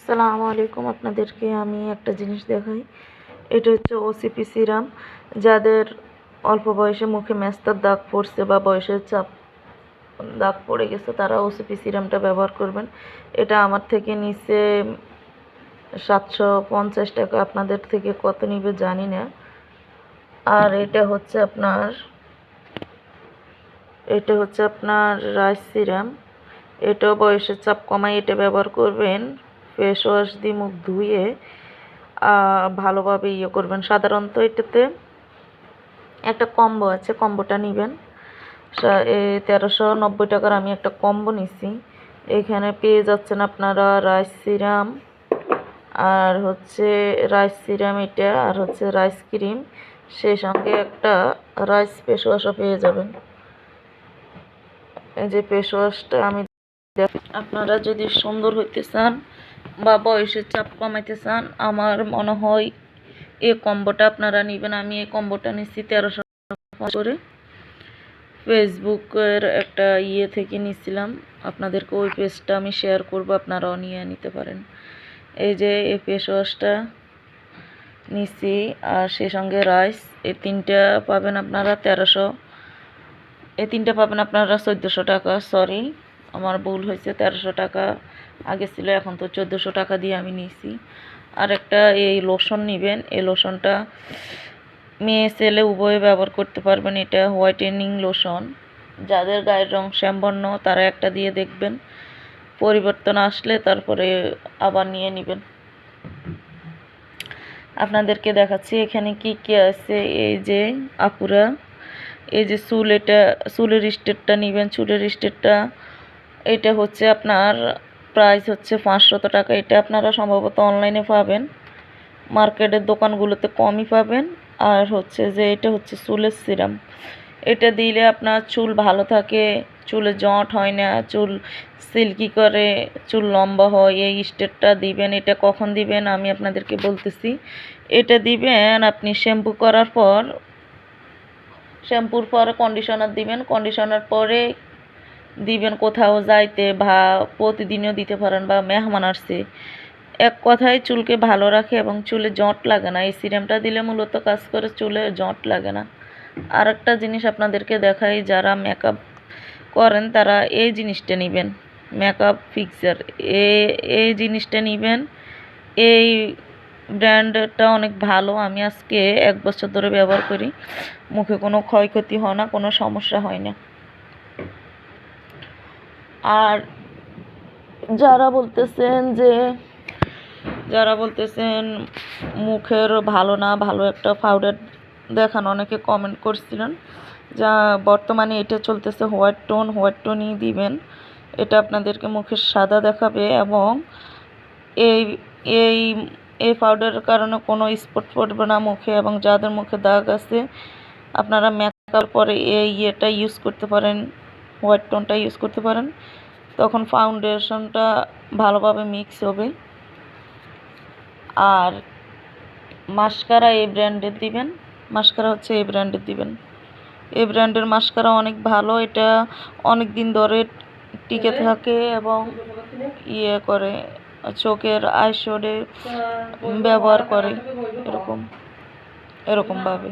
আসসালামু আলাইকুম। আপনাদেরকে আমি একটা জিনিস দেখাই। এটা হচ্ছে ওসিপি সিরাম। যাদের অল্প বয়সে মুখে মেস্তার দাগ পড়ছে বা বয়সের চাপ দাগ পড়ে গেছে তারা ওসিপি সিরামটা ব্যবহার করবেন। এটা আমার থেকে নিচে 750 টাকা, আপনাদের থেকে কত নিবে জানি না। আর এটা হচ্ছে আপনার রাইস সিরাম। এটাও বয়সের চাপ কমায়, এটা ব্যবহার করবেন। ফেস ওয়াশ দিয়ে মুখ ধুয়ে ভালোভাবে করবেন। সাধারণত এটাতে একটা কম্বো আছে, কম্বোটা নেবেন। 1390 টাকার আমি একটা কম্বো নিছি। এখানে পেয়ে যাচ্ছেন আপনারা রাইস সিরাম, আর হচ্ছে রাইস সিরাম এটা, আর হচ্ছে রাইস ক্রিম, সেই সঙ্গে একটা রাইস ফেস ওয়াশও পেয়ে যাবেন। এই যে ফেস ওয়াশটা আমি আপনারা যদি সুন্দর হইতে চান বা বয়সের চাপ কমাইতে চান, আমার মনে হয় এই কম্বোটা আপনারা নেবেন। আমি এই কম্বোটা নিচ্ছি 1300 করে। ফেসবুকের একটা থেকে নিছিলাম, আপনাদেরকে ওই পেজটা আমি শেয়ার করব, আপনারাও নিয়ে নিতে পারেন। এই যে এই ফেস ওয়াশটা নিছি, আর সেই সঙ্গে রাইস, এই তিনটা পাবেন আপনারা 1300, এই তিনটা পাবেন আপনারা 1400 টাকা। সরি, আমার ভুল হয়েছে, 1300 টাকা আগে ছিল, এখন তো 1400 টাকা দিয়ে আমি নিছি। আর একটা এই লোশন নেবেন। এই লোশনটা মেয়ে ছেলে উভয়ে ব্যবহার করতে পারবেন। এটা হোয়াইটেনিং লোশন। যাদের গায়ের রং শ্যামবর্ণ তারা একটা দিয়ে দেখবেন, পরিবর্তন আসলে তারপরে আবার নিয়ে নেবেন। আপনাদেরকে দেখাচ্ছি এখানে কি কি আছে। এই যে আপুরা, এই যে এটা চুলের স্টেটটা নেবেন। চুলের স্টেটটা এটা হচ্ছে আপনার প্রাইস হচ্ছে 500 টাকা। এটা আপনারা সম্ভবত অনলাইনে পাবেন, মার্কেটের দোকানগুলোতে কমই পাবেন। আর হচ্ছে যে এটা হচ্ছে চুলের সিরাম। এটা দিলে আপনার চুল ভালো থাকে, চুলে জট হয় না, চুল সিল্কি করে, চুল লম্বা হয়। এই স্টেটটা দিবেন। এটা কখন দিবেন আমি আপনাদেরকে বলতেছি। এটা দিবেন আপনি শ্যাম্পু করার পর, শ্যাম্পুর পরে কন্ডিশনার দিবেন, কন্ডিশনার পরে দিবেন কোথাও যাইতে, বা প্রতিদিনও দিতে পারেন, বা মেহমান আসছে। এক কথায় চুলকে ভালো রাখে এবং চুলে জট লাগে না। এই সিরামটা দিলে মূলত কাজ করে, চুলে জট লাগে না। আর একটা জিনিস আপনাদেরকে দেখাই, যারা মেকআপ করেন তারা এই জিনিসটা নেবেন, মেকআপ ফিক্সার। এই জিনিসটা নেবেন। এই ব্র্যান্ডটা অনেক ভালো। আমি আজকে 1 বছর ধরে ব্যবহার করি, মুখে কোনো ক্ষয়ক্ষতি হয় না, কোনো সমস্যা হয় না। আর যারা বলতেছেন মুখের ভালো না, ভালো একটা পাউডার দেখান, অনেকে কমেন্ট করছিলেন। যা বর্তমানে এটা চলতেছে হোয়াইট টোনই দিবেন। এটা আপনাদেরকে মুখের সাদা দেখাবে, এবং এই এই এই পাউডারের কারণে কোনো স্পট পড়বে না মুখে। এবং যাদের মুখে দাগ আছে আপনারা মেকআপ পরে এই ইউজ করতে পারেন, হোয়াইট টোনটা ইউজ করতে পারেন, তখন ফাউন্ডেশনটা ভালোভাবে মিক্স হবে। আর মাস্কারা এই ব্র্যান্ডের দিবেন, মাস্কারা হচ্ছে এই ব্র্যান্ডের দিবেন। এই ব্র্যান্ডের মাস্কারা অনেক ভালো, এটা অনেক দিন ধরে টিকে থাকে এবং করে, চোখের আইশ্যাডো ব্যবহার করে এরকমভাবে।